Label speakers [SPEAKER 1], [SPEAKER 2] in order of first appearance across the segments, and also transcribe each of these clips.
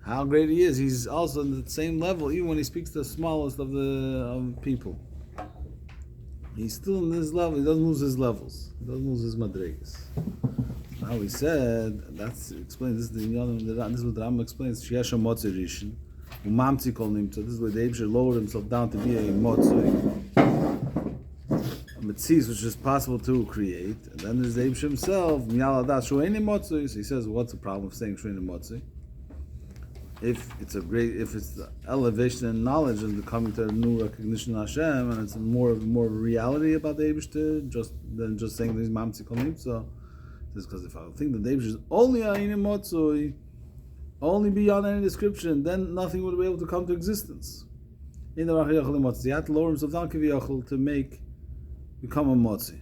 [SPEAKER 1] how great he is. He's also on the same level, even when he speaks to the smallest of people. He's still in this level. He doesn't lose his levels. He doesn't lose his madrigas. Now he said, that's explained. This is the this is what the Rambam explains. Sheyesha motzei rishon, umamtzi kol nimtza. This is where the Eibusher lowered himself down to be a motzei, a mitzis, which is possible to create. And then there's the Eibusher himself, miyal adas shueni motzei. So he says, what's the problem of saying shueni motzei? If it's the elevation and knowledge and coming to a new recognition of Hashem, and it's more reality about the Eibusher than just saying that he's mamtzi kol nimtza. Because if I think that the Eibusher is only Ayin Motzoi, only beyond any description, then nothing would be able to come to existence. In the Rachiyachal Motzei, he had to lower himself down Kiviyachal to become a Motzi.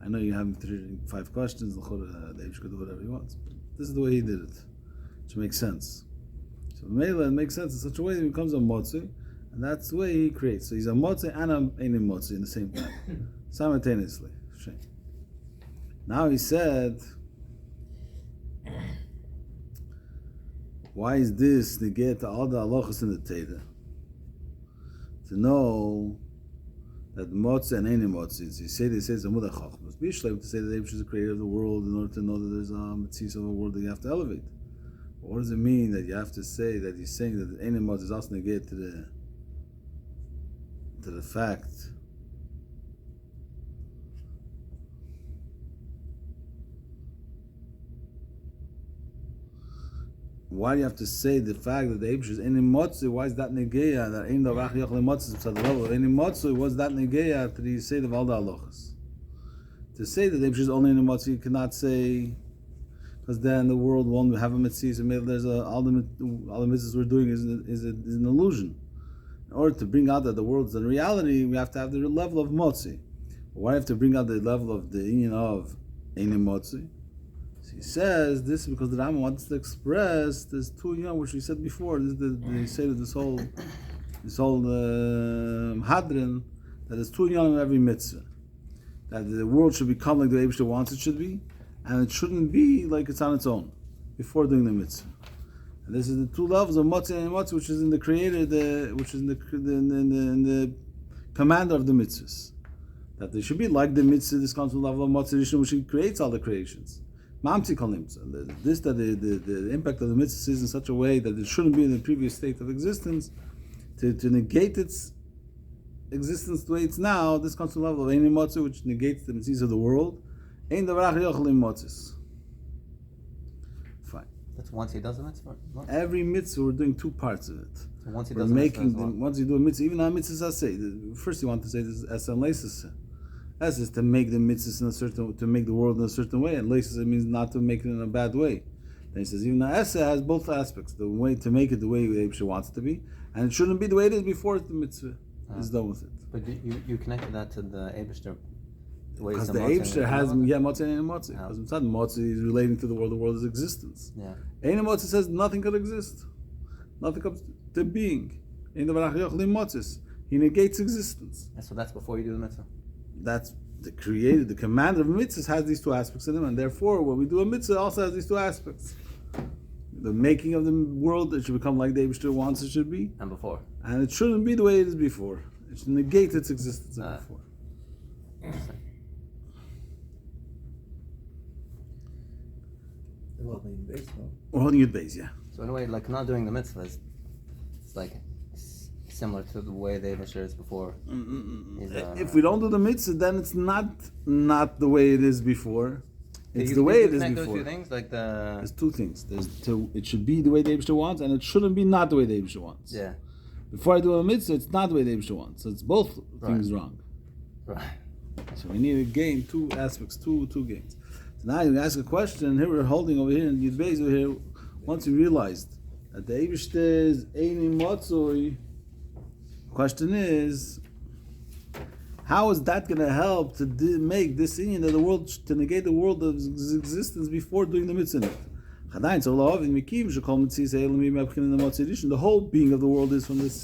[SPEAKER 1] I know you have 5 questions, the Eibusher could do whatever he wants. But this is the way he did it, which makes sense. So Mela, it makes sense in such a way that he becomes a Motzi, and that's the way he creates. So he's a Motzi and a Ayin Motzi in the same time, simultaneously. Shame. Now he said, why is this to get all the halachas in the Teda? To know that Motzi and Ein Motzi, he says Amud HaChachmas, Bishleim, to say that the Eibusher is the creator of the world in order to know that there's a mitzvah of a world that you have to elevate. But what does it mean that you have to say that he's saying that Ein Motzi is also negate to the fact why do you have to say the fact that the Eibusher is Ein Motzi? Why is that negeya? That Ein Davach Yochel Motzi is the level of Ein Motzi. Was that negeya to the say of all the halachas? To say that the Eibusher is only Ein Motzi, you cannot say, because then the world won't have a mitzvah. So maybe there's all the mitzvahs we're doing is an illusion. In order to bring out that the world is a reality, we have to have the level of Motzi. Why do you have to bring out the level of the union of Ein Motzi? He says this is because the Rambam wants to express there's 2 which we said before. This is they say that this whole hadrן, that there's 2 in every mitzvah. That the world should become like the Eibusher wants it should be, and it shouldn't be like it's on its own before doing the mitzvah. And this is the 2 levels of Motzi and Motzi, which is in the creator, which is in the commander of the mitzvahs. That they should be like the mitzvah. This comes from the level of Motzi Rishon, which creates all the creations. Mamtzi kol nimtza. This that the impact of the mitzvah is in such a way that it shouldn't be in the previous state of existence, to negate its existence the way it's now. This comes to the level of Ein Motzi, which negates the mitzvahs of the world. Ein davar yochel motzis. Fine.
[SPEAKER 2] That's once he does the mitzvah.
[SPEAKER 1] Every mitzvah we're doing 2 parts of it.
[SPEAKER 2] So once he
[SPEAKER 1] we're
[SPEAKER 2] does the mitzvah,
[SPEAKER 1] once you do a mitzvah, even on mitzvahs say. First you want to say this as an leisus. As is to make the mitzvahs to make the world in a certain way, and leisus means not to make it in a bad way. Then he says even the essa has both aspects: the way to make it the way the Eibusher wants it to be, and it shouldn't be the way it is before the mitzvah is done with it.
[SPEAKER 2] But you connected that to the Eibusher.
[SPEAKER 1] Because the Eibusher has Motzi and Ein Motzi. Because Motzi is relating to the world's existence.
[SPEAKER 2] Yeah.
[SPEAKER 1] Ein Motzi says nothing could exist, nothing comes to being. Ein davar yochel motzis. He negates existence.
[SPEAKER 2] And so that's before you do the mitzvah.
[SPEAKER 1] That's the creator, the commander of mitzvahs has these 2 aspects in him, and therefore when we do a mitzvah it also has these 2 aspects. The making of the world, it should become like the Eibusher wants it should be.
[SPEAKER 2] And before.
[SPEAKER 1] And it shouldn't be the way it is before. It should negate its existence before.
[SPEAKER 3] We're holding base, no?
[SPEAKER 1] We're holding it base, yeah.
[SPEAKER 2] So in a way, like not doing the mitzvah is like similar to the way the Eibusher is before.
[SPEAKER 1] If we don't do the mitzvah, then it's not the way it is before. It's the way it is before.
[SPEAKER 2] Those 2 things, like
[SPEAKER 1] there's 2 things. It should be the way the Eibusher wants, and it shouldn't be not the way the Eibusher wants.
[SPEAKER 2] Yeah.
[SPEAKER 1] Before I do a mitzvah, it's not the way the Eibusher wants. So it's both things wrong.
[SPEAKER 2] Right.
[SPEAKER 1] So we need to gain 2 aspects, two gains. So now you ask a question. Here we're holding over here in Yud Beis over here. Once you realized that the Eibusher is Ein Motzoi, question is, how is that going to help to make this union of the world, to negate the world of existence before doing the mitzvah? The whole being of the world is from this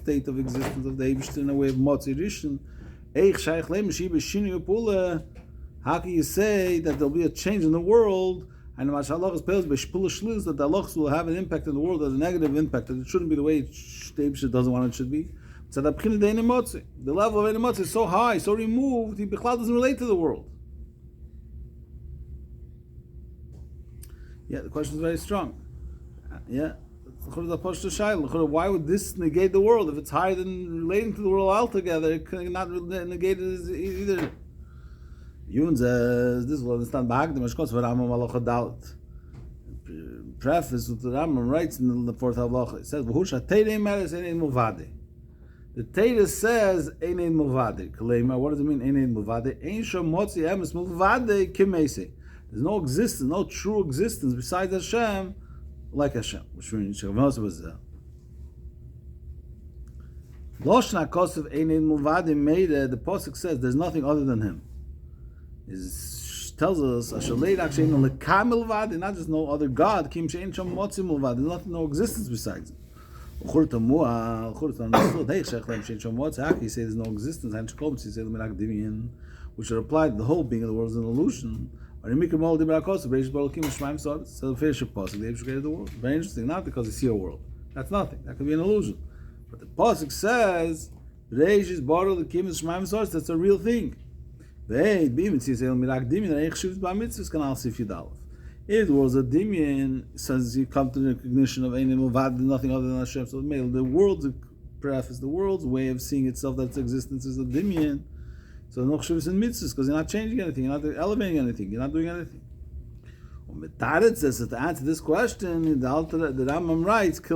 [SPEAKER 1] state of existence of the Eibusher in a way of Motzi Rishon. How can you say that there'll be a change in the world And the halachas pales b'shpula shlius that the halachas will have an impact in the world, as a negative impact, that it shouldn't be the way Eibishter doesn't want it should be. So the level of Einimotzi is so high, so removed, he doesn't relate to the world. Yeah, the question is very strong. Yeah. Why would this negate the world? If it's higher than relating to the world altogether, it cannot negate it either. Yun says, this will understand Bahagdim, Ashkos, for Ramam Halacha Dalet. Preface with the Ramam writes in the fourth halacha, it says, V'husha Teirei Meres Enein Muvade. The Teirei says, Enein Muvade. Kalema, what does it mean, Enein Muvade? Ein Shom Motzi Emes Muvade Kimese. There's no existence, no true existence besides Hashem, like Hashem. Which means, Shekhavnos was there. Loshna Kosev Enein Muvade made the Pasuk says, there's nothing other than Him. It tells us, not just no other God, there's nothing, no existence besides Him. How can you say there's no existence? We should apply the whole being of the world is an illusion. So the fish of Pasuk, the created the world. Very interesting, not because you see a world. That's nothing. That could be an illusion. But the Pasuk says, that's a real thing. If the world's a dimion, says you come to the recognition of nothing other than Hashem. So the world's preface, the world's way of seeing itself, that its existence is a dimion. So no chshuvs and mitzvahs, because you're not changing anything, you're not elevating anything, you're not doing anything. Metaret says that to answer this question, the Rambam writes, it's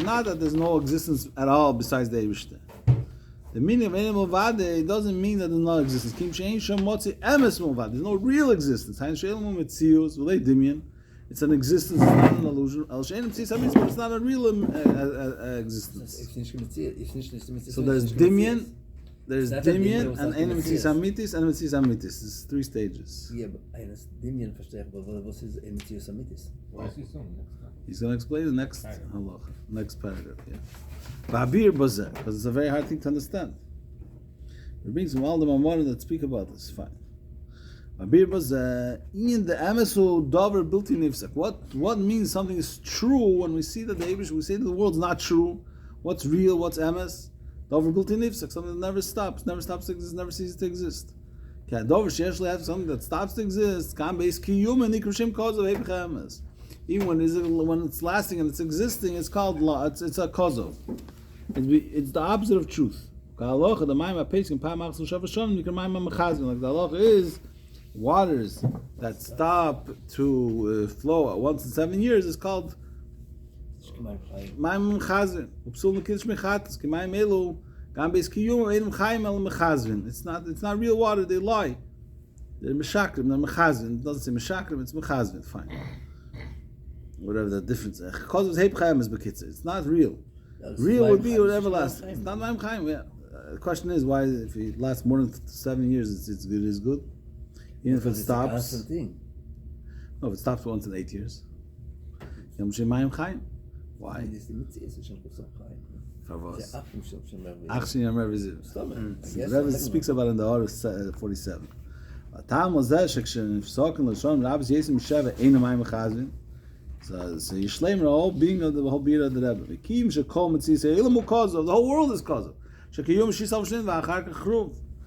[SPEAKER 1] not that there's no existence at all besides the Eibishter. The meaning of Enein Muvade doesn't mean that there's no existence. There's no real existence. It's an existence, it's not an illusion. But it's not a real existence. So there's Dimion, and Enein Mitzis Amitis, and Mitzis Amitis. It's 3 stages.
[SPEAKER 3] Yeah, but Dimion verstehe ich, aber was ist Mitzis Amitis?
[SPEAKER 1] He's going to explain the next halacha, next paragraph. Yeah, because it's a very hard thing to understand. We bring some Aldim Amorim that speak about this. Fine. In the Amesu Dover built in Nifsak. What means something is true when we see that we say that the world's not true? What's real? What's Emes? Dover built in Nifsak, something that never stops to exist, never ceases to exist. Dover Shesh has something that stops to exist. Kan Beis Kiyum and Nikrushim Koz of Emes. Even when it's lasting and it's existing, it's called law. It's a kozov. It's the opposite of truth. Like the halacha is waters that stop to flow once in 7 years is called mayim mechazvin. It's not real water. They lie. They're meshakrim. They're mechazvin. It doesn't say meshakrim. It's mechazvin. Fine. Whatever the difference is. It's not real. Real would be everlasting. It's not Maim Chaim. Yeah. The question is why, if it lasts more than 7 years, it's good. It's good. Even if it stops. No, if it stops once in 8 years. Maim Chaim. Why? The Rebbe speaks about in the order 47. Tam was that section. So Yishlaim the whole being of the whole being of the Rebbe. The whole world is Kozov.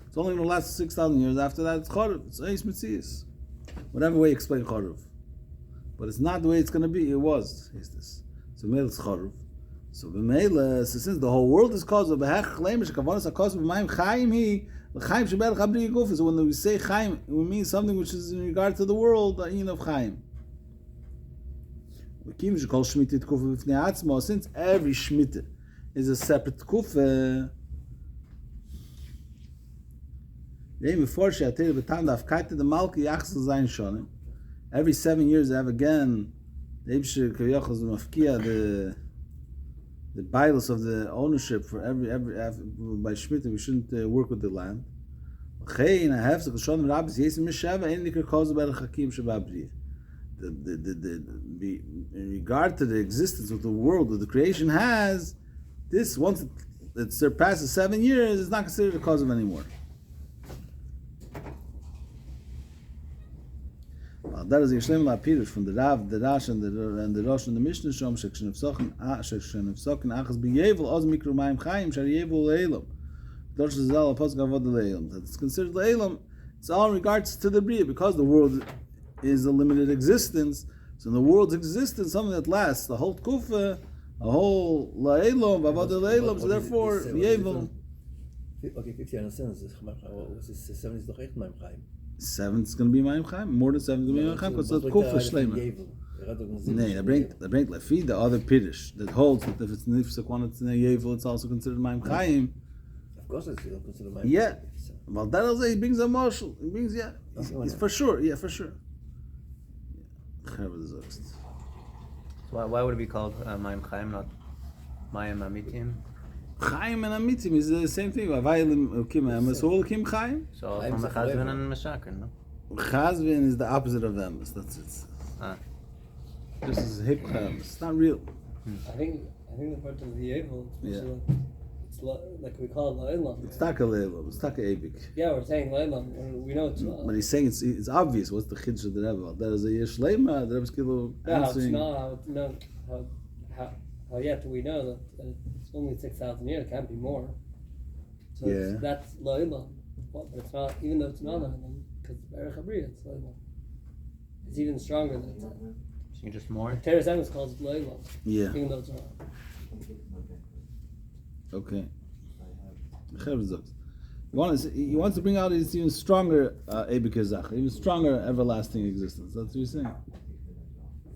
[SPEAKER 1] It's only in the last 6,000 years. After that, it's Chorav. It's Eis Metzias. Whatever way you explain Chorav. But it's not the way it's going to be. It was. Is this. So Meil is Chorav. So since the whole world is Kozov, so when we say Chaim, we mean something which is in regard to the world, the Ein of Chaim. Since every Shemitah is a separate Kufa, every 7 years they have again the bias of the ownership for every by Shemitah we shouldn't work with the land. In regard to the existence of the world that the creation has, this once it surpasses 7 years, it's not considered a cause of anymore. That is Yishlem La Pirush from the Rav, the Rash, and the Rosh and the Mishnah Shom Shekshenevsochen Achas B'Yevel Oz Mikru Mayim Chaim Shar Yevel Le'elam. Dosh Zal Apos Gavod Le'elam. That's considered Le'elam. It's all in regards to the Bria, because the world is a limited existence. So in the world's existence, something that lasts the whole Tkufa, a whole Le'elam, Gavod Le'elam. So therefore, Yevel.
[SPEAKER 3] Okay, 50 understands. What is 7 is doch echt Mayim Chaim.
[SPEAKER 1] 7 is going to be Mayim Chaim. More than 7 is going to be Mayim Chaim because it's Kufa Shleima. Nee, they bring Lefi, the other Pirish, that holds that if it's Nifsek one, it's in a Yevel, it's also considered Mayim Chaim.
[SPEAKER 3] Of course it's considered Mayim Chaim.
[SPEAKER 1] Yeah. Well, that also, he brings a marshal. He brings, yeah. He's for sure. Yeah, for sure.
[SPEAKER 2] Why would it be called Mayim Chaim, not Mayim Amitim?
[SPEAKER 1] Chaim and Amitim is the same thing. Vaylim Kim Emes, who will Kim Chaim?
[SPEAKER 2] So from the Chazvin and Meshaker, no?
[SPEAKER 1] Chazvin is the opposite of Emes. That's it. This is hip Emes. It's not real.
[SPEAKER 4] I think the part of the Yevel, it's like we call it Le'elam.
[SPEAKER 1] It's Taka Le'elam. It's Taka Ebik.
[SPEAKER 4] Yeah, we're saying Le'elam. We know it's not.
[SPEAKER 1] But he's saying it's obvious. What's the Chiddush of the Rebbe? That is a Yishlema. The Rebbe's Kilo answering.
[SPEAKER 4] How yet do we know that it's only 6,000 years? It can't be more. So that's Le'elam. But it's not, even though it's not Le'elam, because Berech Abriya, it's Le'elam. It's even stronger than it.
[SPEAKER 2] So you just more?
[SPEAKER 4] Teres Emes calls it Le'elam.
[SPEAKER 1] Yeah.
[SPEAKER 4] Even though it's not.
[SPEAKER 1] Okay. He wants to bring out his even stronger Ebikazach, even stronger everlasting existence. That's what he's saying.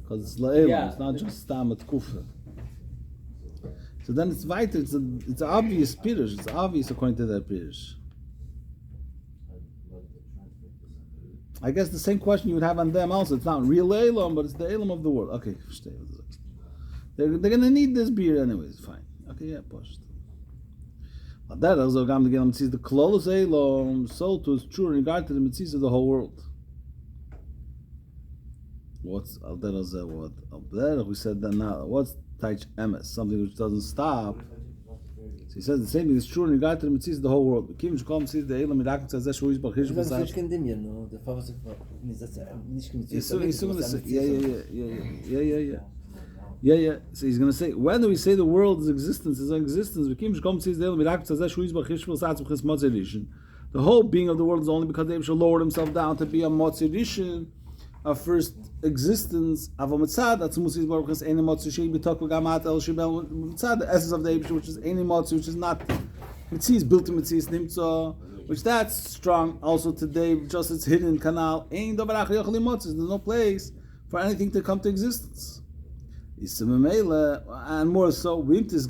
[SPEAKER 1] Because it's Le'elam, it's not just Stam at Kufa. So then it's weiter, it's an obvious Pirush, it's obvious according to that Pirush. I guess the same question you would have on them also. It's not real Elam, but it's the Elam of the world. Okay, they're going to need this beer anyways, fine. Okay, yeah, push. But that also going to get them to see the close Elam, so to is true in regard to the mitzvahs of the whole world. What's Al-Derah what? Al-Derah, we said that now. What's Taich Emes? Something which doesn't stop. So he says the same thing is true in regard to the mitzvahs of the whole world. The Kim Shkom says the Elam Mirakot says that Shuiz Bachish
[SPEAKER 3] B'Sach. Das ist kein Dimion, no? Der Pfarrer sagt, nicht
[SPEAKER 1] Yeah. So he's going to say, when do we say the world's existence is an existence? The Kim Shkom says the Elam Mirakot says that Shuiz Bachish B'Sach. The whole being of the world is only because they should lower himself down to be a Motzidishin. Our first existence of a mitzad, that's Musis Baruch is any motzu shei b'tok v'gamat el shibel mitzad, the essence of the Eibush, which is any motzu, which is not mitzis, built in mitzis nimtzo, which that's strong also today, just it's hidden canal. Ein davar achar yochel motzus. There's no place for anything to come to existence. And more so, and if this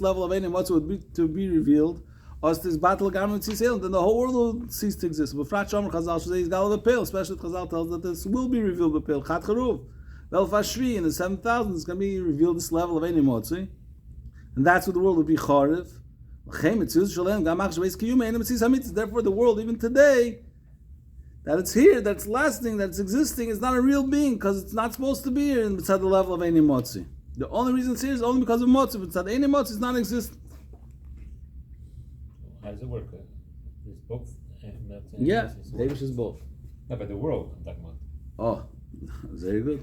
[SPEAKER 1] level of any motzu would be revealed, as this battle garment then the whole world will cease to exist. But Frat Shomer Chazal should say he's gal the pale, especially Chazal tells that this will be revealed the pale. Chat Charuv. Vel Fashri in the 7,000 is going to be revealed this level of any motzi. And that's what the world will be Charev. Therefore the world even today, that it's here, that's lasting, that's existing, is not a real being because it's not supposed to be here and it's at the level of any motzi. The only reason it's here is only because of motzi, but it's at any motzi is non-existent.
[SPEAKER 5] How does it work? It's both.
[SPEAKER 1] Yeah, Davish is both.
[SPEAKER 5] No, but the world I'm talking about.
[SPEAKER 1] Oh, very good.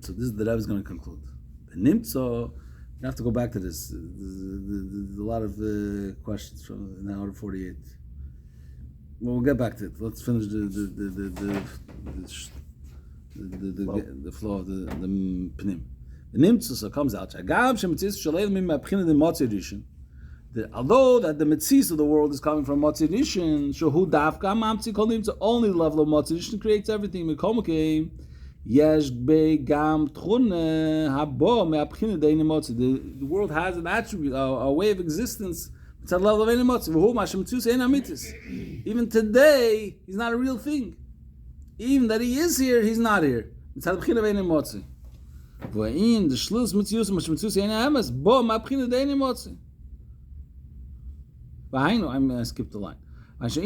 [SPEAKER 1] So this is the Rebbe is going to conclude. The Nimtzo, you have to go back to this. There's a lot of questions from in order 48. Well, we'll get back to it. Let's finish the flow of the Pnim. The Nimtzus comes out. Although that the mitzvahs of the world is coming from Motzidishin, Shahu Dafka Mamtzi Kol Nimtza, only the level of Motzidishin creates everything. The world has an attribute, a way of existence. It's at the level of any Motzid. Even today, he's not a real thing. Even that he is here, he's not here. It's at the beginning of any Motzid. I'm skip the line. Fine. So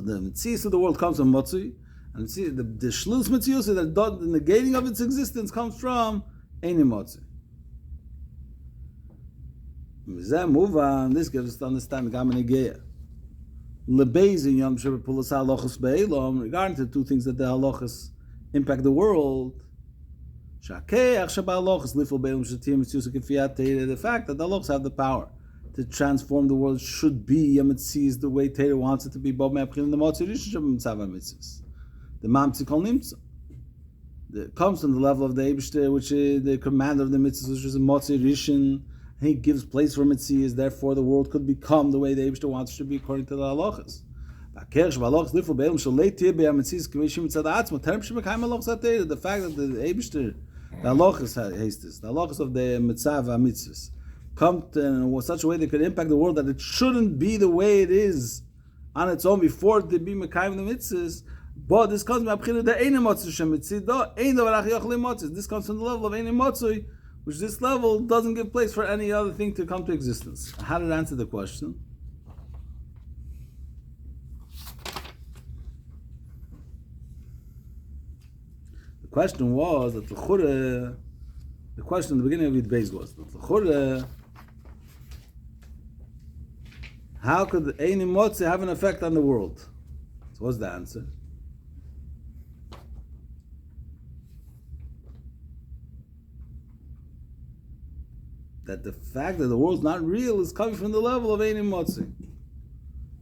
[SPEAKER 1] the mitzvahs of the world comes from Motzi, And see, the shlus metzius, the negating of its existence, comes from Eini Motzi. Move on. This gives us to understand Gaman Negeya. Lebezin Yom Shebepulas Halachos Be'elam, regarding to the two things that the halachas impact the world. The fact that the halachas have the power to transform the world should be Yamitzi's the way Torah wants it to be. The Mamtzi Kol Nimtza. It comes from the level of the Eibishter, which is the commander of the mitzvahs, which is a Motzi Rishon. He gives place for mitzvahs, therefore the world could become the way the Eibishter wants it to be according to the halachas. The fact that the Eibishter, the halachas hastes, the halachas of the mitzvah mitzvahs, come in such a way they could impact the world that it shouldn't be the way it is on its own before they be mekayim the mitzvahs. But this comes from the Eini Motzui shemitziddo, Ein davar achiyach lemotzui. This comes from the level of Eini Motzui, which this level doesn't give place for any other thing to come to existence. How did it answer the question? The question was that the question in the beginning of Yud Beis was that how could the Eini Motzui have an effect on the world? So what's the answer? That the fact that the world's not real is coming from the level of Eini Motzui.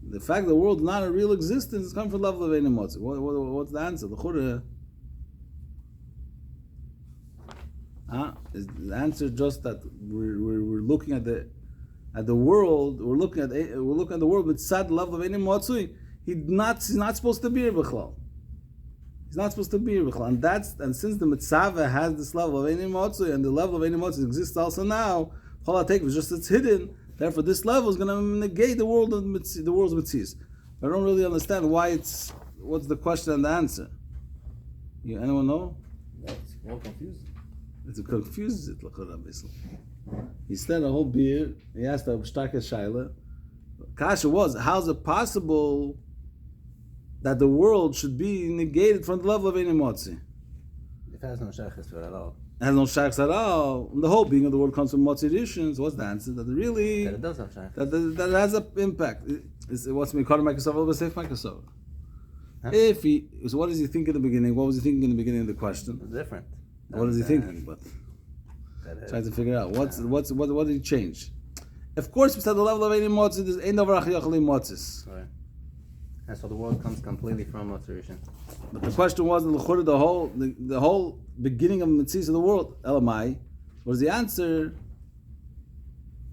[SPEAKER 1] The fact that the world's not a real existence is coming from the level of Eini Motzui. What's the answer? Is the answer just that we're looking at the world? We're looking at the world with sad level of Eini Motzui. He's not supposed to be here b'chlal. He's not supposed to be here b'chlal, and since the mitzvah has this level of Eini Motzui, and the level of Eini Motzui exists also now, Chol HaTeik is just it's hidden. Therefore, this level is going to negate the world's mitzvahs. I don't really understand what's the question and the answer. Anyone know?
[SPEAKER 3] It's more confusing.
[SPEAKER 1] It confuses it. He said a whole beer. He asked a starke shaila. Kasha was, how's it possible that the world should be negated from the level of Eini Motzui?
[SPEAKER 2] It has no shaykhs at all.
[SPEAKER 1] It has no shaykhs at all. The whole being of the world comes from Motzi Rishon. So what's the answer? That really...
[SPEAKER 2] That it does have shaykhs.
[SPEAKER 1] That has an impact. What's Mikar Microsoft over safe Microsoft?
[SPEAKER 2] Huh?
[SPEAKER 1] So what does he think in the beginning? What was he thinking in the beginning of the question?
[SPEAKER 2] It's different.
[SPEAKER 1] What is he thinking? But trying to figure out what did he change? Of course, we said the level of Eini Motzui is Ein davar achiyach lemotzis.
[SPEAKER 2] Right. And so the world comes completely from Motzi.
[SPEAKER 1] But the question was the whole beginning of mitzvahs of the world. Elamai, what is the answer?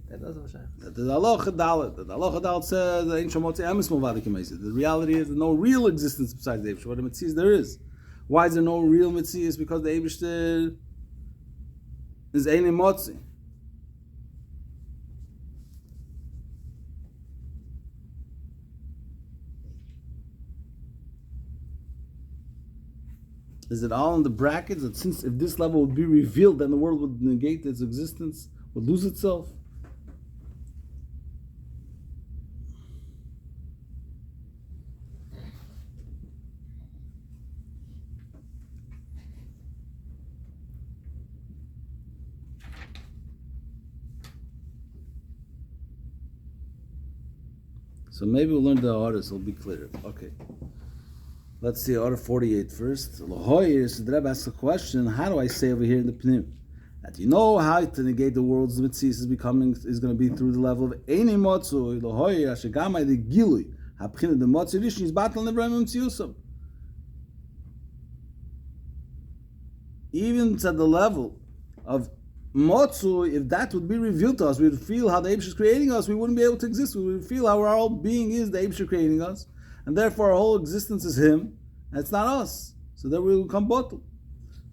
[SPEAKER 2] That does have shaykhs.
[SPEAKER 1] That the halacha dalet. The halacha dalet says the Ein Shomotzi Emes Movadik Yemeisid. The reality is there's no real existence besides the Eibishter. What the mitzvahs there is. Why is there no real mitzvahs? Because the Eibishter is Eini Motzui. Is it all in the brackets that since if this level would be revealed, then the world would negate its existence, would lose itself? So maybe we'll learn the order, so it'll be clearer. Okay. Let's see order 48 first. Lahoyer, so the Rebbe asks a question, how do I say over here in the Pnim? That you know how to negate the world's mitzvahs is going to be through the level of Eini Motzui, Lahoyer, Ashegamai, the Gilui, Habchina, the Motzui Rishon, is battle Nebrahim Mitzvusam. Even to the level of Motzui, if that would be revealed to us, we would feel how the Eibishter is creating us, we wouldn't be able to exist. We would feel how our whole being is the Eibishter creating us, and therefore our whole existence is Him, and it's not us. So then we will come bottle.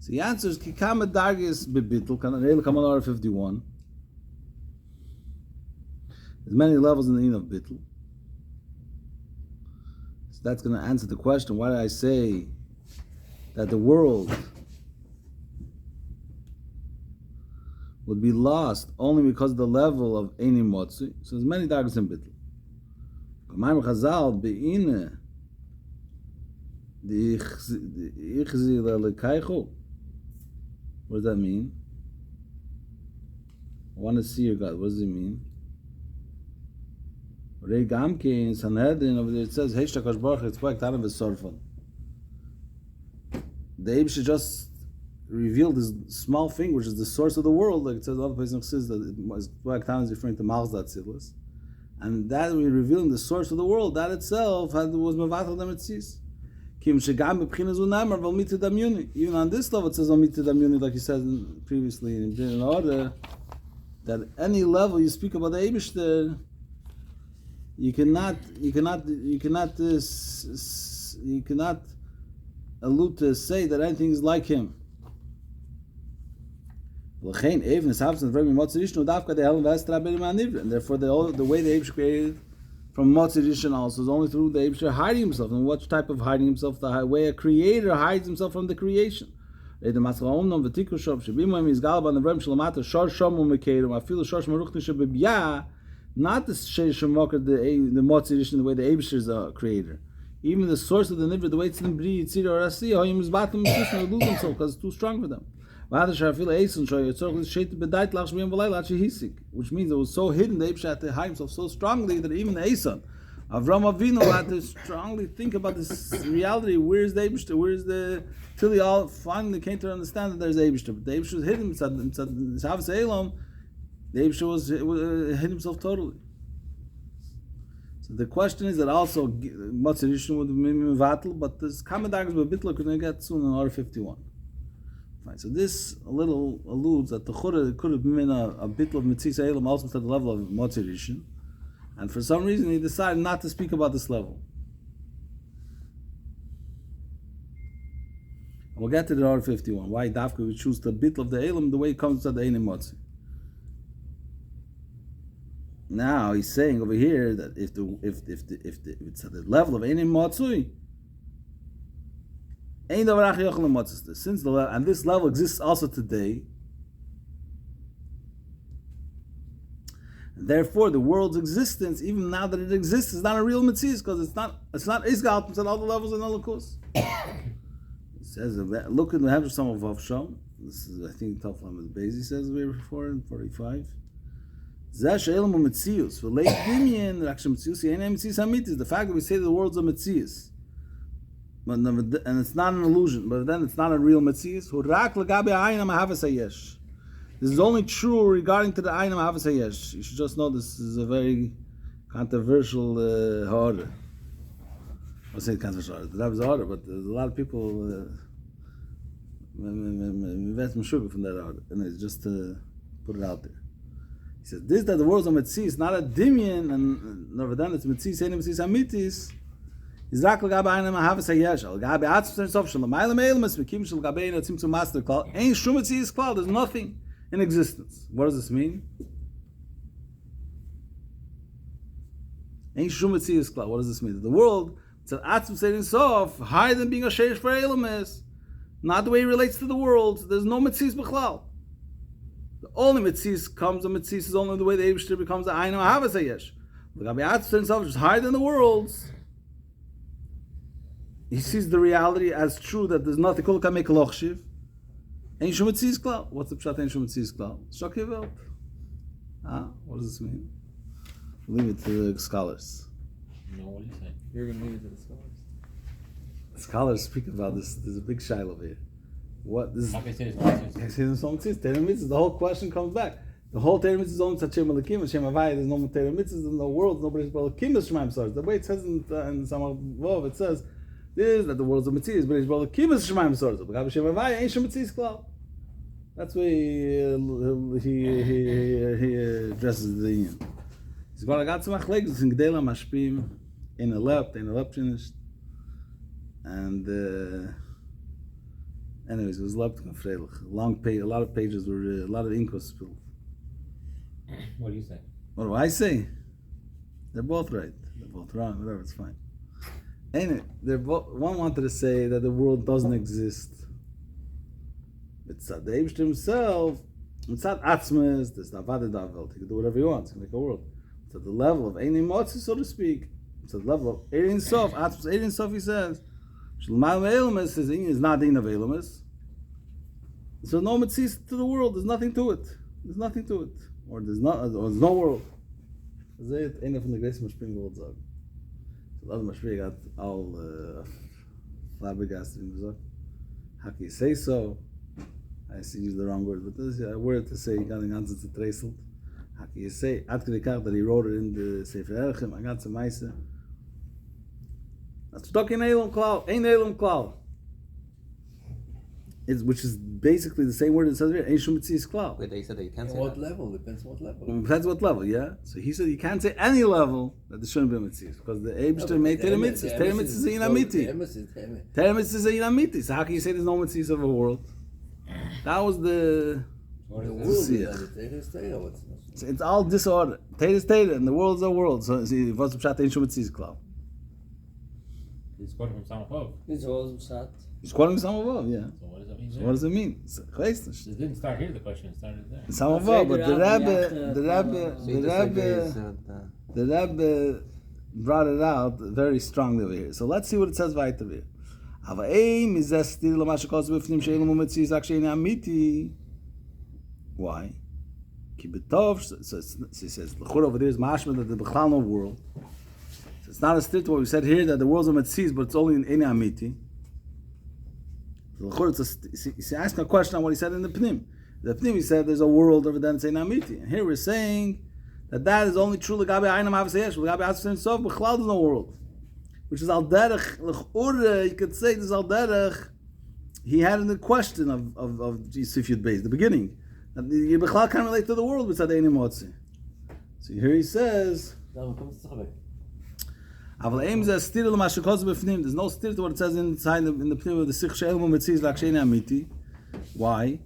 [SPEAKER 1] So the answer is Kikama Dargis Bebitl, Kanarel Kamanara 51. There's many levels in the Ein of Bitl. So that's going to answer the question, why did I say that the world would be lost only because of the level of Eini Motzui? So there's many dargis in Bitl. Kamaim Chazal be'ine What does that mean? I want to see your God. What does it mean? Regamke in Sanhedrin over there it says Heishtakash Baruch it's quite Taran v'Sorfon. The Eibush just revealed this small thing, which is the source of the world. Like it says, other places says that it was Taran is referring to Malchus Tzilus, and that we're revealing the source of the world. That itself was Mevatel Demetzis. Kim Shegam B'Pchinas Unamar V'Mitzid Amyuni. Even on this level, it says V'Mitzid Amyuni, like he said previously in order that any level you speak about the Eibush, you cannot allude to say that anything is like him. And therefore the way the Eibush created from Motzirishon also is only through the Eibush hiding himself. And what type of hiding himself? The way a creator hides himself from the creation. Not the Motzirishon, the way the Eibush is a creator. Even the source of the Nivra, the way it's in Bri, Yitzir, or Asiya, they lose themselves because it's too strong for them. Which means it was so hidden, the Eibush had to hide himself so strongly that even the Eson, Avram Avinu had to strongly think about this reality. Where's the Eibush? Where's the... Till he all finally came to understand that there's Eibush. But the Eibush was hidden. The Eibush was hid himself totally. So the question is that also Motzirishon would be Mevatel, but this Kamadag with Bitla could not get soon in R51. Fine. So this a little alludes that the Chura could have been a Bitla of Mitzis Eilam also to the level of Motzirishon, and for some reason he decided not to speak about this level. And we'll get to the R51. Why Dafka would choose the Bitla of the Eilam the way it comes to the Einim Motzi. Now he's saying over here that if it's at the level of Einim Motzui, since the level, and this level exists also today, therefore the world's existence, even now that it exists, is not a real mitzvah because it's not Isgal at all the levels in Holocaust. It says, look at the Hebrew Sum of Avsham. This is, I think, Taflam al Bezi says we before in 45. The fact that we say the world's a mitzvah, and it's not an illusion, but then it's not a real mitzvah. This is only true regarding to the Einam Havas Hayesh. You should just know this is a very controversial order. I say controversial. That was order, but there's a lot of people invest sugar from that order, and it's just to put it out there. He says this that the world's a mitzvah is not a dimyan, and never done it's mitzvah saying mitzvah amitis. Is rak l'gabe Einam Havas Hayesh. L'gabe atzvus sof shalom ma'ilem elmas v'kim shel gabe natzim to master klal. Ain't shum mitzvah is klal. There's nothing in existence. What does this mean? Ain't shum mitzvah is klal. What does this mean? The world, it's an atzvus saying sof higher than being a sheish for elmas. Not the way it relates to the world. There's no mitzvahs b'chlal. The only mitzvahs comes, the mitzvahs is only the way the Eibishter becomes the Einam Havas Hayesh. L'gabe atzvus saying sof is higher than the worlds. He sees the reality as true that there's nothing called Kamek Lochshiv. Ein Shum Mitzvahs Klal. What's the pshat Ein Shum Mitzvahs Klal? Shock your welt. What does this mean? Leave it to the scholars.
[SPEAKER 5] No, what do you say?
[SPEAKER 2] You're going to leave it to the scholars.
[SPEAKER 1] The scholars speak about this. There's a big shiloh here. What this?
[SPEAKER 5] How can I say this?
[SPEAKER 1] The whole question comes back. The whole Torah mitzvah is only Tzachim Malakim, Hashem Havai. There's no Torah mitzvahs, there's no world, nobody's Malakim is Shemaim Sars. The way it says in Samach Vov, it says is that the world's a mitzvah, but it's Malakim is Shemaim Sars. But Hashem Havai ain't Shem Mitzvahs Klal. That's why he addresses the union. He's got a gatzmach legs in Gdela Mashpim in a finished. And anyways, it was lept and freilich. Long page, a lot of pages were a lot of ink was spilled.
[SPEAKER 5] What do you say?
[SPEAKER 1] What do I say? They're both right. They're both wrong. Whatever, it's fine. Anyway, one wanted to say that the world doesn't exist. It's the Eibishter himself. It's not Atzmas. There's not Vadadav Welt. He can do whatever he wants. He can make a world. It's at the level of Einim Motzi, so to speak. It's at the level of Ein Sof. Atzmas Ein Sof, he says. Sh'l'maylam Eilamus is not in of Eilamus. So no mitzvahs to the world. There's nothing to it. There's nothing to it, or there's no world. Das ist einer von der größten Maschpringen gewollt sagen. So the other Maschpringen hat all flabbergasted and gesagt, how can you say so? I see use the wrong word, but this is a word to say, got an answer to trace. How can you say, that he wrote it in the Sefer Erchem, I got some meise. That's talking Elam Klau, ain't Elam Klau. Which is basically the same word that says here, Ein Shum Mitzias Klau.
[SPEAKER 2] Wait, they said that you can't say
[SPEAKER 3] What
[SPEAKER 2] that.
[SPEAKER 3] level? Depends what level.
[SPEAKER 1] Depends what level, yeah? So he said you can't say any level that there shouldn't be mitzvahs, because the Eibishter made Terem mitzvahs. Terem mitzvahs is a Yinamiti. Terem mitzvahs is a Yinamiti. So how can you say there's no mitzvahs of a world? That was the it's all disorder. Tate is Tate, and the world's a world. So see, what's the pshat? Ein Shum Mitzias Klau.
[SPEAKER 5] He's quoting from Samachov.
[SPEAKER 4] It's always shot.
[SPEAKER 1] He's quoting some above, yeah.
[SPEAKER 5] So what does that mean?
[SPEAKER 1] So what does it mean?
[SPEAKER 5] It didn't start here, the question started there.
[SPEAKER 1] Some above, but the Rebbe brought it out very strongly over here. So let's see what it says right over here. Why? So he says, the Chur over there is mashma that the Bechal no world. So it's not a state what we said here that the world's a mitzvahs, but it's only in Ein Amiti. He's asking a question on what he said in the Pnim. The Pnim he said there's a world over there in Ein Amiti. And here we're saying that is only true L'gabe Einam Havas L'gabe Atzvin Sof, B'chlal there's no world. Which is Al Derech, L'ch'ura, you could say this Al Derech, he had in the question of Sifyud Beis, the beginning. That the B'chlal can't relate to the world with Ein Motzi. So here he says, there's no stir to what it says inside in the pnim of the Sich She'el Mu'metziz L'Akshein Amiti. Why?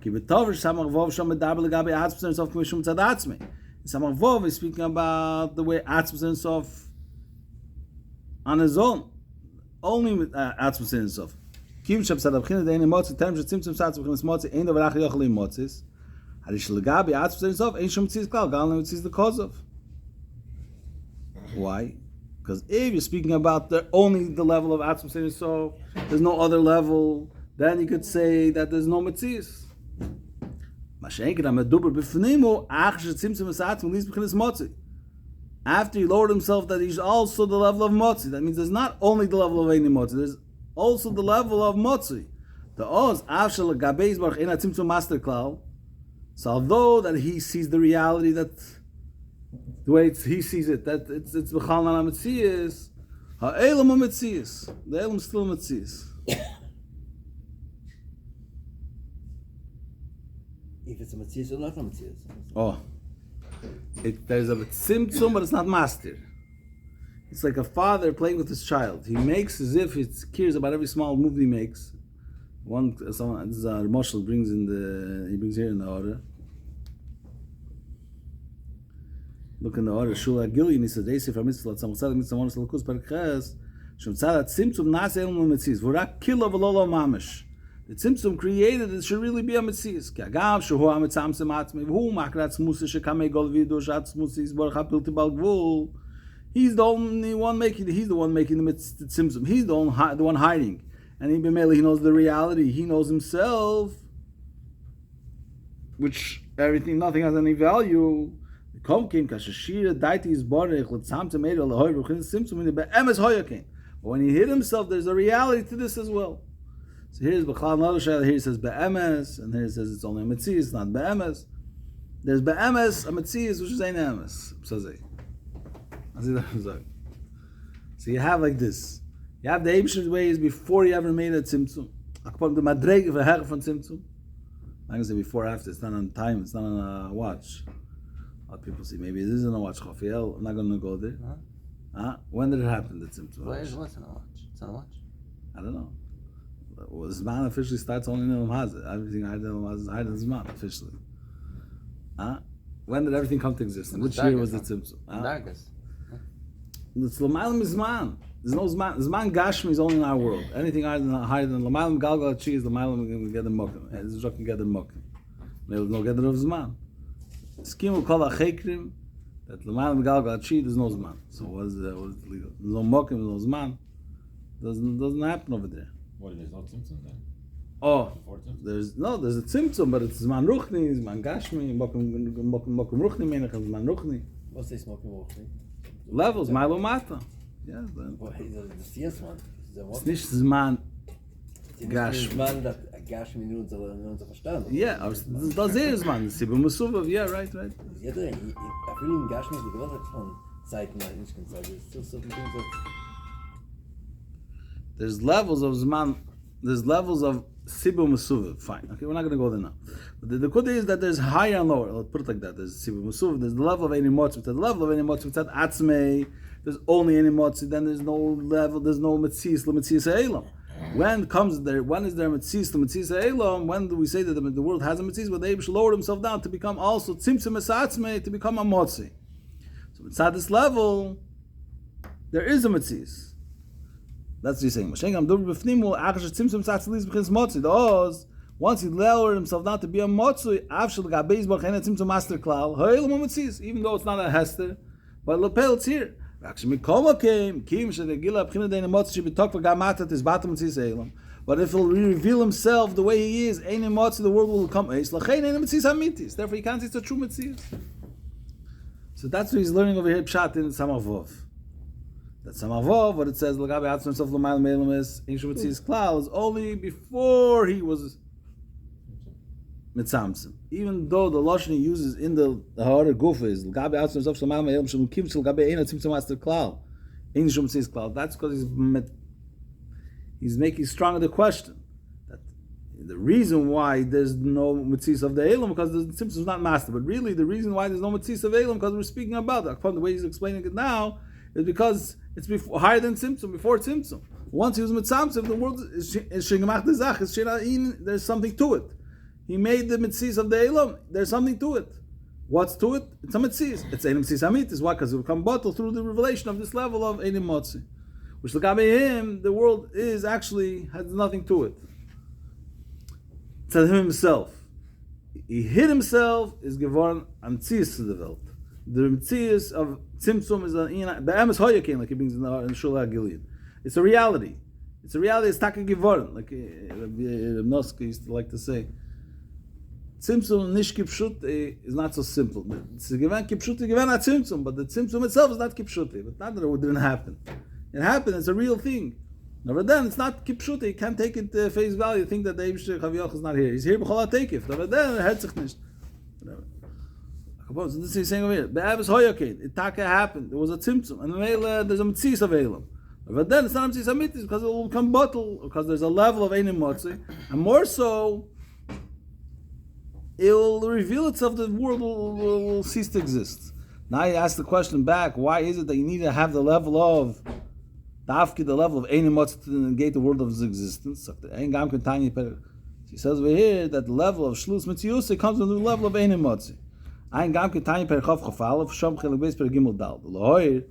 [SPEAKER 1] Ki b'tover Samach Vov Sham Medaber L'gabe Atzmos Sof K'mishum Tzad Atzmei. Samach Vov is speaking about the way Atzmos Sof on his own, only with Atzmos Sof. Kim Shab Tzad Avchina De'ein Motzi Term Shetzimtzum Tzad Avchinas Motzi Ein Dover Ach Yochel Motzis. Harish L'gabe Atzmos Sof Ein Shum Tzis Klal Gal L'Metziz the cause of. Why? Because if you're speaking about only the level of Atzmos Ein Sof, there's no other level, then you could say that there's no Metzias. After he lowered himself, that he's also the level of Motzi. That means there's not only the level of Ein Motzi, there's also the level of Motzi. The Oz, Avshel Gabeis Baruch Ein Atzimtzum Master Klal. So although that he sees the reality that the way he sees it, that it's b'chal na metzias, ha'elam metzias, the elam still metzias.
[SPEAKER 3] If it's a Matthias or not a Matthias.
[SPEAKER 1] Oh, there's a tzimtzum, but it's not master. It's like a father playing with his child. He makes as if he cares about every small move he makes. This is Marshall brings here in the order. Look in the order. Shula Gillian he says they say from mitzvah tzamtzad mitzvah monos lakus perches shemtzad tzimtzum nas elum mitzvahs v'rak kilo v'lolo mamish. The tzimtzum created it should really be a mitzvah. Ki agav shehu hamitzamtzem atzmei v'hu makrat tzmusa shekamei gol v'yidu shat tzmusa yisborach hapilti bal gvul. He's the one making the tzimtzum. He's the one hiding. And he knows the reality. He knows himself, which nothing has any value. But when he hid himself, there's a reality to this as well. So here's B'chal another shayla. Here it says be'emes, and here it says it's only a metzias, it's not be'emes. There's be'emes, a metzias, which is ein emes. So you have like this. You have the Eibishter's ways before you ever made a tzimtzum. Akpam the madrege v'her from tzimtzum. I'm going to say before or after. It's not on time. It's not on a watch. A lot of people say maybe it isn't a watch. Chafiel. I'm not going to go there. When did it happen? The tzimtzum.
[SPEAKER 2] Why is it on a watch? It's on a watch.
[SPEAKER 1] I don't know. Well, Zman officially starts only in Elam Hazeh. Everything I Elam Hazeh is higher than Zman officially. When did everything come to existence? Which year was the tzimtzum?
[SPEAKER 2] Dargis.
[SPEAKER 1] It's L'maylam Zman. There's no Zman. Zman Gashmi is only in our world. Anything higher than L'maylam Galgal Chi is L'maylam Geder Mokim. This is Jokin Geder Mokim. There's no Geder of Zman. Skim will call Achekrim that L'maylam Galgal Chi there's no Zman. So what is the legal? There's no Mokim, there's no Zman. Doesn't happen over there.
[SPEAKER 5] What, there's no Tzimtzum then?
[SPEAKER 1] Oh,
[SPEAKER 5] Before Tzimtzum?
[SPEAKER 1] there's a tzimtzum, but it's Zman Ruchni, Zman Gashmi, Mokum Ruchni Menach, and Zman Ruchni.
[SPEAKER 3] What's this smoking walking?
[SPEAKER 1] Levels, Milo Mata. Yeah,
[SPEAKER 3] Das ist man.
[SPEAKER 1] it's nicht Zman
[SPEAKER 3] Gash. Man, that a Gashmi nur unser Verstand.
[SPEAKER 1] Yeah, aber das ist man. Sibu Musuvav, yeah, right.
[SPEAKER 3] Jeder, I feel in Gashmi, the gewalt von Zeiten, nicht kann sagen. It's so things
[SPEAKER 1] There's levels of Zman, there's levels of Sibu Musuvav. Fine, okay, we're not going to go there now. But the good is that there's higher and lower. Let's put it like that. There's Sibu Musuvav, there's the level of any motzit. The level of any motzit, at Atzmei, there's only any motzit, then there's no level, there's no Metzis, Metzis Elam. When is there Metzis, Metzis Elam? When do we say that the world has a Metzis? But they should lower himself down to become also Tzimtzum Esatzmei, to become a Motzi. So inside this level, there is a Metzis. That's what he's saying. Once he lowered himself down to be a Motzui, even though it's not a Hester, but Lepel it's here. But if he'll reveal himself the way he is, the world will come. Therefore, he can't see it's a true Metzias. So that's what he's learning over here, Pshat in Samavov. That Samavov, what it says, is only before he was Mitzamsim. Even though the Lashon he uses in the harder Gufa is that's because he's making stronger the question. That the reason why there's no Mitzis of the Elam because the Tzimtzum is not master. But really the reason why there's no Mitzis of Elam because we're speaking about that. The way he's explaining it now is because it's higher than Tzimtzum, before Tzimtzum. Once he was Mitzamsim, the world is there's something to it. He made the Mitzis of the Elam, there's something to it. What's to it? It's a Mitzis. It's Elam Mitzis Amitis. Why? Because it will come bottled through the revelation of this level of Elam Motzi. Which Lagabe him, the world has nothing to it. It's him himself. He hid himself, is geworden am Mitzis to the Welt. The Mitzis of Tzimtzum is the Emes Hoyakin, like he brings in the Shul HaGiliyad. It's a reality. It's Taka geworden, like Noski used to like to say. Tzimtzum nish kipshuti is not so simple. It's given kipshuti given at Tzimtzum, but the Tzimtzum itself is not kipshuti. But not that it didn't happen. It happened. It's a real thing. But then it's not kipshuti. You can't take it face value. Think that the Eibishter Chavioch is not here. He's here b'chol ha'tekif. But then it hurts sich nicht. So this is saying over here. Be'avis hoyakin. It taka happened. There was a Tzimtzum, and there's a mitzis of Elam. But then it's not a mitzis amitis because it will come bottle because there's a level of Einim Motzi, and more so. It will reveal itself, the world will cease to exist. Now you ask the question back, why is it that you need to have the level of Dafki, the level of Einim Motzi to negate the world of his existence? She says over here that the level of Shlus Mitziusi comes from the level of Einim Motzi. Ein Gam Ketani per Chof Chofal, of Shom Chelik Beis per Gimel Dal. The Lohoir,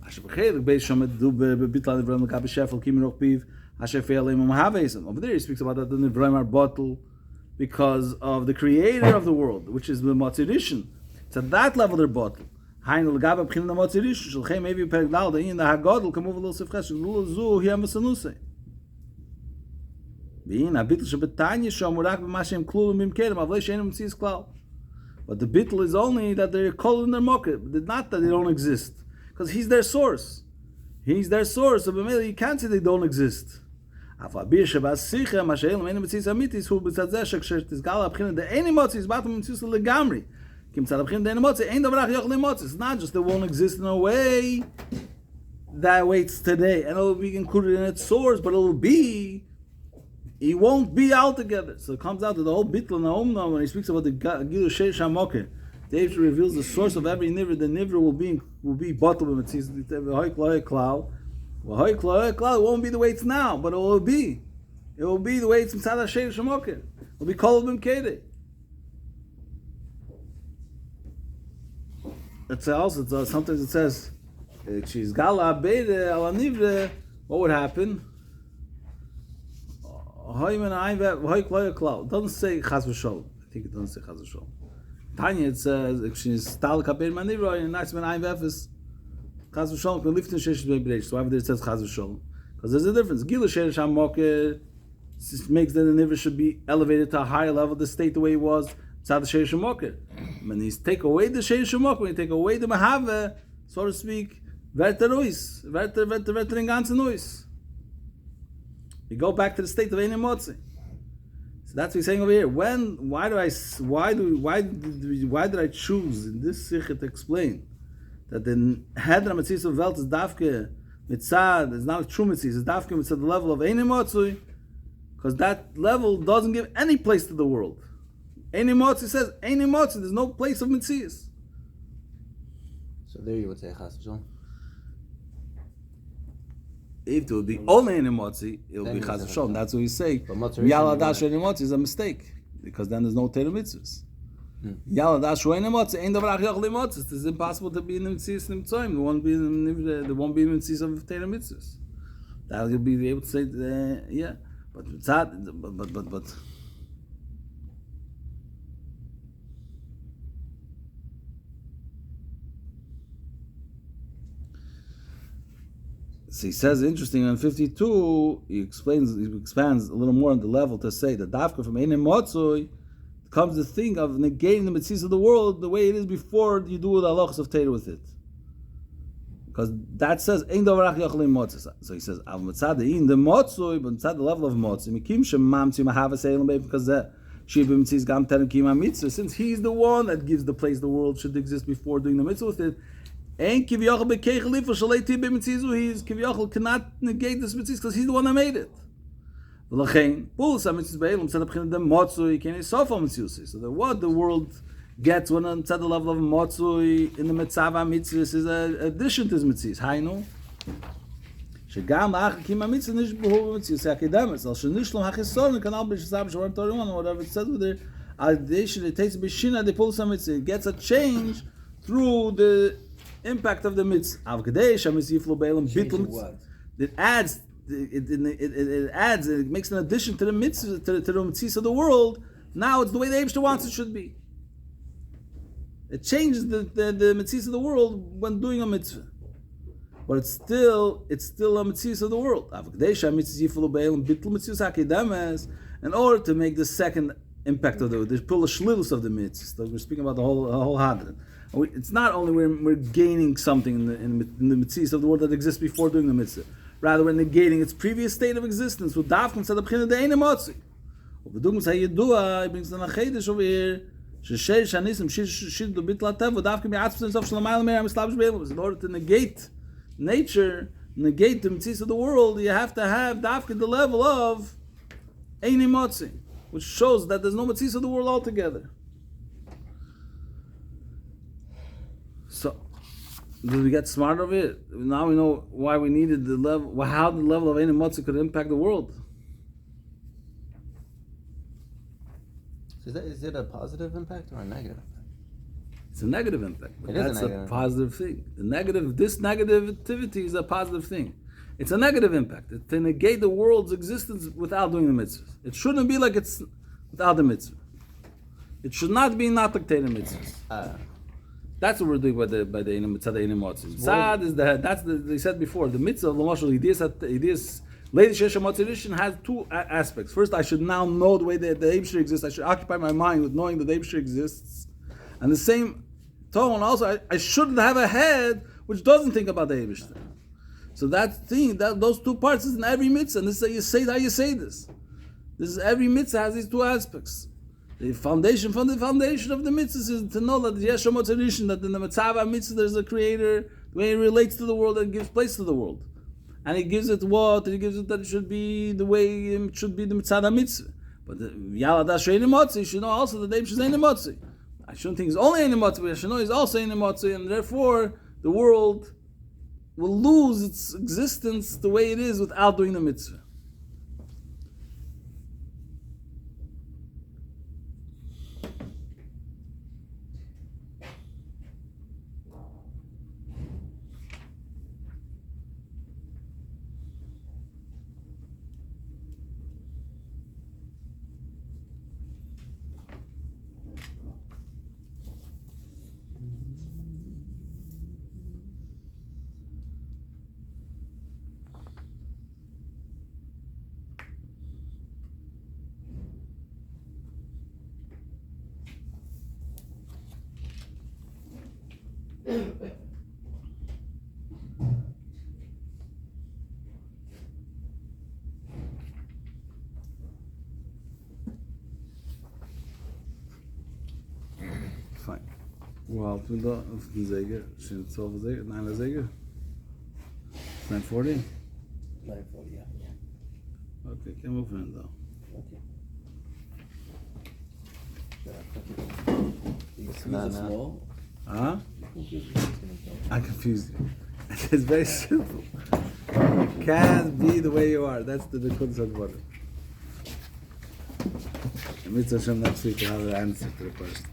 [SPEAKER 1] Asher Bechelik Beis Shom Du Bebitla Nevrem Lekabe Shefel Kimin Roch Piv, Asher Fe'alim Haveisam. Over there he speaks about that the Nevrem are bottle, because of the creator of the world, which is the Motzirishan. It's at that level they're bottled. Hainu l'gaba b'chin the Motzirishan, shalchem evi perek dal, the in the hagodl, kamuv l'il sefchesh, l'ul zu, hi ha-masanusei. V'in, ha-bitl shebetanya shomurak b'mashem klulum b'mkerem, avlei she'enim m'tziz klal. But the bitl is only that they're called in their mocker, not that they don't exist. Because he's their source. He's their source, so you can't say they don't exist. אף אביר שבסיכה, מה שאלם אין מציס אמיתיס, הוא בצד זה שכשתסגל הבחינה דאיני מוציס, באתם מציס לגמרי. כי מצד הבחינה דאיני מוציס, אין דבר אחר יוכל מוציס. It's not just it won't exist in a way that way it's today, and it will be included in its source, but it won't be altogether. So it comes out that the whole bitl and the omna, when he speaks about the Gilu Shei Shamoker, David reveals the source of every nivra. The nivra will be bottled with mitzis, Well, it won't be the way it's now, but it will be. It will be the way it's inside Hashem Shemoker. It will be called B'mkede. It's also sometimes it says, "She's gala beide ala nivre." What would happen? It doesn't say Chaz v'Sholom. I think it doesn't say Chaz v'Sholom. Tanya it says, "She's stal kabeir manivra." And nice man ein vefes. Chaz v'Sholom can lift in sheish b'bereish. So whenever it says Chaz v'Sholom, Because there's a difference. Gila Sherish HaMokir makes that the Nivra should be elevated to a higher level, the state the way it was, Tzad Sherish HaMokir. When you take away the Sherish HaMokir, when you take away the Mahave, so to speak, Verter Ois, Verter in ganzen Ois. You go back to the state of Einem Motzi. So that's what he's saying over here. Why did I choose in this Sikha to explain that the Hedra Mitzvah of Welt is Dafke Mitzad, is not a true Mitzvah, it's Dafke Mitzad the level of Einem Motzi, because that level doesn't give any place to the world. Einem Motzi says, Einem Motzi, there's no place of Mitzvahs.
[SPEAKER 2] So there you would say Chas v'Shalom.
[SPEAKER 1] If it would be only an emotzi, it would be chas v'shalom. That's what we say. Yala dash an emotzi is a mistake because then there's no Torah mitzvahs. Yala dash an emotzi ain't davar achyoch lemotzis. It's impossible to be in the mitzvahs nimtzoyim. There won't be in the mitzvahs of Torah mitzvahs. That you'll be able to say, yeah. But so he says, interesting, on 52, he expands a little more on the level to say that Dafka from Einem Motzoi comes the thing of negating the mitzvahs of the world the way it is before you do the halachas of Torah with it. Because that says, Ein davar ach yochlim motzis. So he says, Av mitzad in the motzoi, but mitzad the level of motzoi, mikim shem mamtzi mahava seilim beim, because that shiva mitzvahs gam tenem kima mitzvah, since he's the one that gives the place the world should exist before doing the mitzvah with it, and Kiviyachal bekeichel for shalei tibe mitzizu. He's Kiviyachal cannot negate this mitzvah because he's the one that made it. V'lachein puls hamitzvah be'elam tzad abchin dem motzui kenei sofa mitziusi. So that what the world gets when on tzad the level of motzui in the mitzvah mitzvah is an addition to his mitzvahs. Hainu shegam la'ach kima mitzvah nish behu mitzvahs hakedemes al shenishlam hachisson kanal b'shazab shvar toron whatever it says with there. Addition it takes b'shina the puls hamitzvah. It gets a change through the impact of the mitzvah. It adds, it makes an addition to the mitzvah, to the mitzvah of the world. Now it's the way the Eibshter wants it should be. It changes the mitzvah of the world when doing a mitzvah, but it's still a mitzvah of the world. In order to make the second impact of the pull a shlilus of the mitzvah. So we're speaking about the whole hadran. It's not only we're gaining something in the mitzvahs of the world that exists before doing the mitzvah. Rather, we're negating its previous state of existence. With dafkum tzad abchina de'ein emotzi. Ubedugmas hayidua, he brings the nachedesh over here. Sheshei shanisim shid do bit latev. Udafkum yatzpus of shalamayel meir hamislavish be'elos. In order to negate nature, negate the mitzvahs of the world, you have to have dafkum the level of ein emotzi, which shows that there's no mitzvahs of the world altogether. So, did we get smart of it? Now we know why we needed the level, how the level of Ein Motzi could impact the world.
[SPEAKER 2] So is it a positive impact or a negative impact?
[SPEAKER 1] It's a negative impact, but that's a positive thing. This negativity is a positive thing. It's a negative impact. It's to negate the world's existence without doing the mitzvahs. It shouldn't be like it's without the mitzvah. It should not be not like the mitzvahs. That's what we're doing by the mitzvah Einem Motzi. Tzad is they said before, the mitzvah of Lamashal Hidiyas Lady Shesha Motzei has two aspects. First, I should now know the way that the Eibshter exists. I should occupy my mind with knowing that the Eibshter exists. And the same tone also, I shouldn't have a head which doesn't think about the Eibshter. So those two parts is in every mitzvah. And this is how you say this. Every mitzvah has these two aspects. The foundation of the mitzvahs is to know that Yesha Motzei, that in the mitzvah mitzvah there's a creator, the way it relates to the world and gives place to the world. And he gives it what? And he gives it that it should be the way it should be the mitzvah mitzvah. But Yala Dash Ein Motzi, you should know also that the Eibshter is Ein Motzi. I shouldn't think he's only Ein Motzi, but I should know he's also Ein Motzi, and therefore the world will lose its existence the way it is without doing the mitzvah. Fine. Well, if we do the Zeger, should solve the Zeger, 9 Zeger? 940?
[SPEAKER 3] 940, yeah.
[SPEAKER 1] Okay, can't move in though.
[SPEAKER 3] Okay. You
[SPEAKER 2] It's
[SPEAKER 3] squeeze
[SPEAKER 2] not
[SPEAKER 3] it
[SPEAKER 2] now.
[SPEAKER 3] small.
[SPEAKER 1] Huh?
[SPEAKER 3] You confuse me.
[SPEAKER 1] I confused you. It's very simple. You can't be the way you are. That's the Nekudas HaDvarim. And Mitzvah Hashem next week will have the answer to the question.